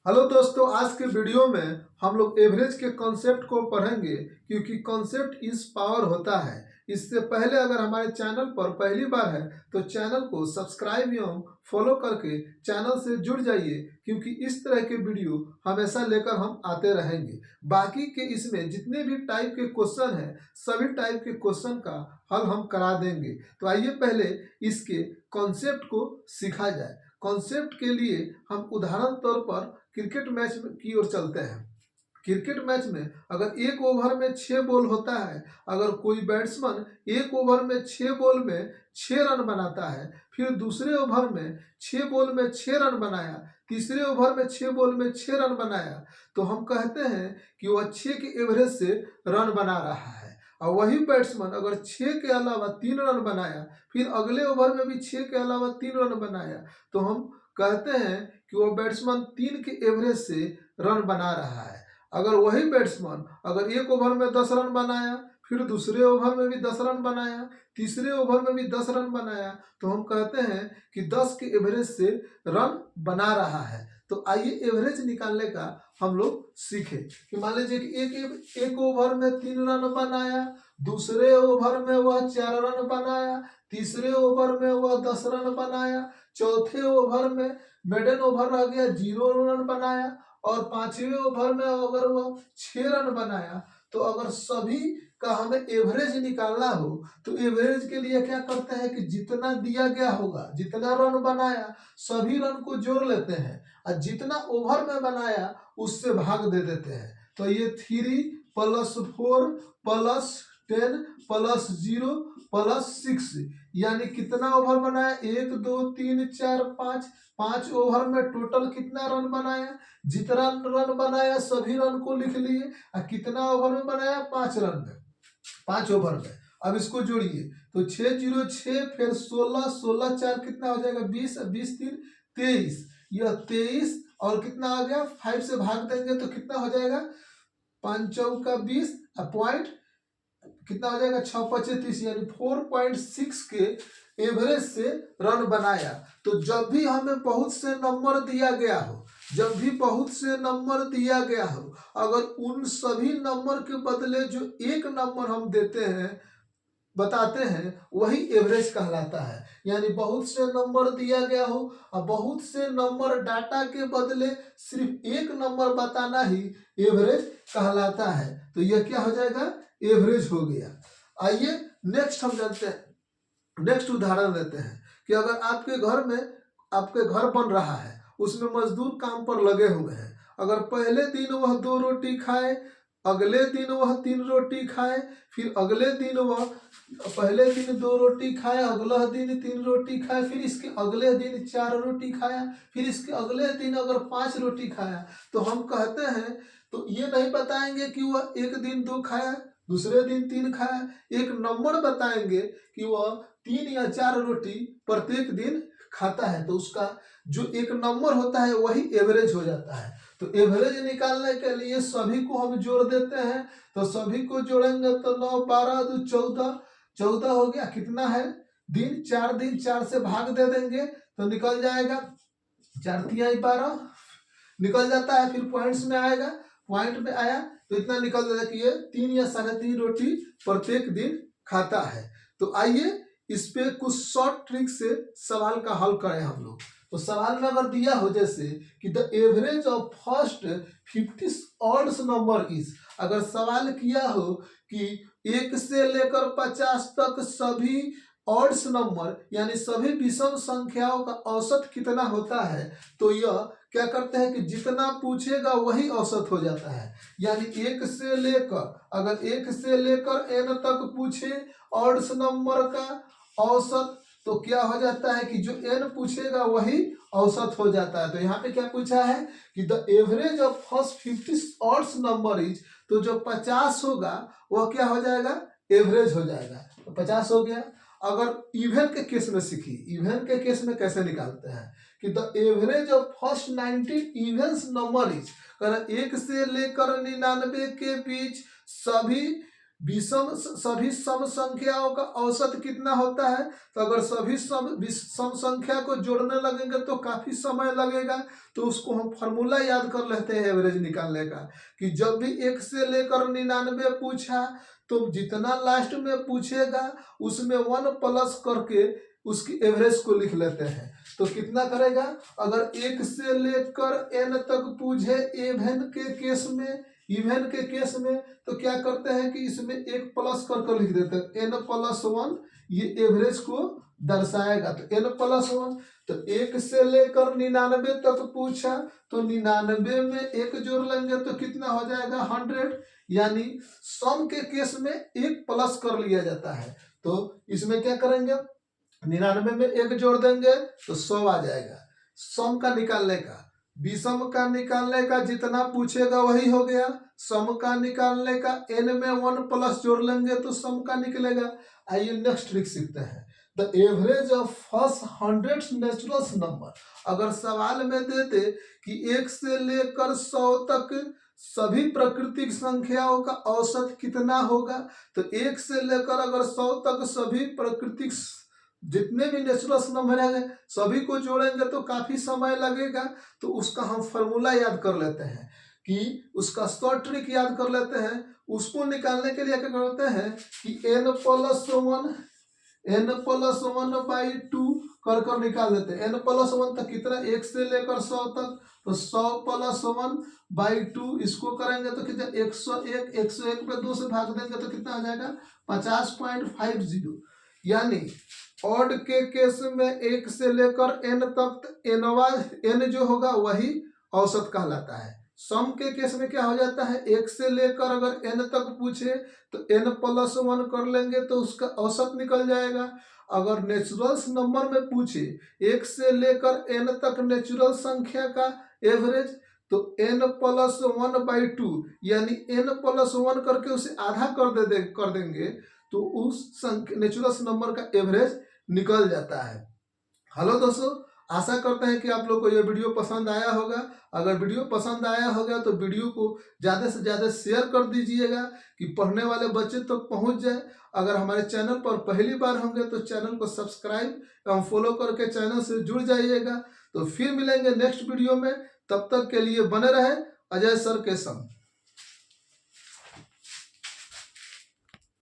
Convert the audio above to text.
Hello दोस्तों, आज के वीडियो में हम लोग एवरेज के कॉन्सेप्ट को पढ़ेंगे क्योंकि कॉन्सेप्ट इज पावर होता है। इससे पहले अगर हमारे चैनल पर पहली बार है तो चैनल को सब्सक्राइब एवं फॉलो करके चैनल से जुड़ जाइए क्योंकि इस तरह के वीडियो हमेशा लेकर हम आते रहेंगे। बाकी के इसमें जितने भी टाइप के क्वेश्चन हैं सभी टाइप के क्वेश्चन का हल हम करा देंगे। तो आइए पहले इसके कॉन्सेप्ट को सीखा जाए। कॉन्सेप्ट के लिए हम उदाहरण तौर पर क्रिकेट मैच की ओर चलते हैं। क्रिकेट मैच में अगर एक ओवर में 6 बॉल होता है, अगर कोई बैट्समैन एक ओवर में 6 बॉल में 6 रन बनाता है, फिर दूसरे ओवर में 6 बॉल में 6 रन बनाया, तीसरे ओवर में 6 बॉल में 6 रन बनाया, तो हम कहते हैं कि वह 6 के एवरेज से रन बना रहा है। और वही बैट्समैन अगर 6 के अलावा 3 रन बनाया, फिर अगले ओवर में भी 6 के अलावा 3 रन बनाया, तो हम कहते हैं कि वो बैट्समैन 3 के एवरेज से रन बना रहा है। अगर वही बैट्समैन अगर एक ओवर में 10 रन बनाया, फिर दूसरे ओवर में भी 10 रन बनाया, तीसरे ओवर में भी 10 रन बनाया, तो हम कहते हैं कि 10 के एवरेज से रन बना रहा है। तो आइए एवरेज निकालने का हम लोग सीखे कि मान लीजिए कि एक ओवर में 3 रन बनाया, दूसरे ओवर में वह 4 रन बनाया, तीसरे ओवर में वह 10 रन बनाया, चौथे ओवर में मेडन ओवर रह गया 0 रन बनाया, और पांचवें ओवर में अगर वह 6 रन बनाया। तो अगर सभी का हमें एवरेज निकालना हो तो एवरेज के लिए क्या करते हैं कि जितना दिया गया होगा, जितना रन बनाया सभी रन को जोड़ लेते हैं और जितना ओवर में बनाया उससे भाग दे देते हैं। तो ये 3 + 4 + 10 + 0 + 6 यानी कितना ओवर बनाया, 1 2 3 4 5, 5 ओवर में टोटल कितना रन बनाया, जितना रन बनाया सभी रन को लिख लिए और कितना ओवर में बनाया 5 रन में, 5 ओवर में। अब इसको जोड़िए तो 6 0 6 फिर 16 16 4 कितना हो जाएगा 20, 20 3 23, यह 23 और कितना आ गया 5 से भाग देंगे तो कितना हो जाएगा 5 चौका 20 पॉइंट कितना हो जाएगा 6 × 5 = 30 यानी 4.6 के एवरेज से रन बनाया। तो जब भी हमें बहुत से नंबर दिया गया हो, जब भी बहुत से नंबर दिया गया हो, अगर उन सभी नंबर के बदले जो एक नंबर हम देते हैं बताते हैं वही एवरेज कहलाता है। यानी बहुत से नंबर दिया गया हो और बहुत से नंबर डाटा के बदले सिर्फ एक नंबर बताना ही एवरेज कहलाता है। तो यह क्या हो जाएगा, एवरेज हो गया। आइए नेक्स्ट हम जानते हैं, नेक्स्ट उदाहरण लेते हैं कि अगर आपके घर बन रहा है, उसमें मजदूर काम पर लगे हुए हैं। अगर पहले दिन वह 2 रोटी खाए, अगले दिन वह 3 रोटी खाए, फिर अगले दिन वह पहले दिन 2 रोटी खाया, अगला दिन 3 रोटी खाया, फिर इसके अगले दिन 4 रोटी खाया, फिर इसके अगले दिन अगर 5 रोटी खाया, तो हम कहते हैं, तो ये नहीं बताएंगे कि वह एक दिन 2 खाया, दूसरे दिन 3 खाया, एक नंबर बताएंगे कि वह 3 या 4 रोटी प्रत्येक दिन खाता है। तो उसका जो एक नंबर होता है वही एवरेज हो जाता है। तो एवरेज निकालने के लिए सभी को हम जोड़ देते हैं, तो सभी को जोड़ेंगे तो 9 12 2 14, 14 हो गया। कितना है दिन, 4 दिन, 4 से भाग दे देंगे तो निकल जाएगा 4 × 3 = 12 निकल जाता है। फिर पॉइंट्स में आएगा, पॉइंट में आया तो इतना निकल जाएगा कि ये 3 या 3.5 रोटी प्रत्येक दिन खाता है। तो आइए इस पे कुछ शॉर्ट ट्रिक से सवाल का हल करें हम लोग। तो सवाल में अगर दिया हो जैसे कि the average of first 50 odds number is, अगर सवाल किया हो कि 1 से लेकर 50 तक सभी ऑड्स नंबर यानी सभी विषम संख्याओं का औसत कितना होता है, तो यह क्या करते हैं कि जितना पूछेगा वही औसत हो जाता है। यानी 1 से लेकर, अगर 1 से लेकर n तक पूछे ऑड्स नंबर का औसत, तो क्या हो जाता है कि जो n पूछेगा वही औसत हो जाता है। तो यहाँ पे क्या पूछा है कि the average of first 50 odds number is, तो जो 50 होगा वह क्या हो जाएगा, एवरेज हो जाएगा। तो 50 हो गया। अगर इवन के केस में सीखिए, इवन के केस में कैसे निकालते हैं कि the average of first 19 Evans number is, 1 से लेकर 99 के बीच सभी सभी सम संख्याओं का औसत कितना होता है। तो अगर सभी सम संख्या को जोड़ने लगेंगे तो काफी समय लगेगा। तो उसको हम फॉर्मूला याद कर लेते हैं एवरेज निकालने का, कि जब भी 1 से लेकर 99 पूछा तो जितना लास्ट में पूछेगा उसमें 1 प्लस करके उसकी एवरेज को लिख लेते हैं। तो कितना करेगा, अगर 1 से लेकर n तक पूछे इवेन के केस में तो क्या करते हैं कि इसमें 1 प्लस करके लिख देते हैं, n+1 ये एवरेज को दर्शाएगा। तो n+1, तो 1 से लेकर 99 तक पूछा तो 99 में 1 जोड़ लेंगे तो कितना हो जाएगा 100, यानी सम के केस में 1 प्लस कर लिया जाता है। तो इसमें क्या करेंगे, 99 में 1 जोड़ देंगे तो 100 आ जाएगा। सम का निकालने का, विषम का निकालने का जितना पूछेगा वही हो गया। सम का निकालने का n में 1 प्लस जोड़ लेंगे तो सम का निकलेगा। आइए नेक्स्ट ट्रिक सीखते हैं। The average of first 100 natural number. अगर सवाल में देते कि 1 से लेकर 100 तक सभी प्राकृतिक संख्याओं का औसत कितना होगा, तो 1 से लेकर अगर 100 तक सभी प्राकृतिक जितने भी नेचुरल नंबर है सभी को जोड़ेंगे तो काफी समय लगेगा। तो उसका हम फॉर्मूला याद कर लेते हैं, कि उसका शॉर्ट ट्रिक याद कर लेते हैं। उसको निकालने के लिए क्या करते हैं कि n+1/2 कर निकाल देते हैं। n+1 तक कितना, 1 से लेकर 100 तक, तो 100+1/2 इसको करेंगे तो कितना 101। 101 पे 2 से भाग देंगे तो कितना आ जाएगा 50.50। यानी ऑड के केस में 1 से लेकर n तक n जो होगा वही औसत कहलाता है। सम के केस में क्या हो जाता है, 1 से लेकर अगर n तक पूछे तो n+1 कर लेंगे तो उसका औसत निकल जाएगा। अगर नेचुरल नंबर में पूछे 1 से लेकर n तक नेचुरल संख्या का एवरेज, तो n+1/2 यानी n+1 करके उसे आधा कर देंगे तो उस नेचुरल नंबर का एवरेज निकल जाता है। हेलो दोस्तों, आशा करते हैं कि आप लोग को यह वीडियो पसंद आया होगा। अगर वीडियो पसंद आया होगा तो वीडियो को ज़्यादा से ज़्यादा शेयर कर दीजिएगा कि पढ़ने वाले बच्चे तक तो पहुंच जाए। अगर हमारे चैनल पर पहली बार होंगे तो चैनल को सब्सक्राइब एवं फॉलो करके चैनल से जुड़ जाइएगा। तो फिर मिलेंगे नेक्स्ट वीडियो में, तब तक के लिए बने रहे अजय सर के संग।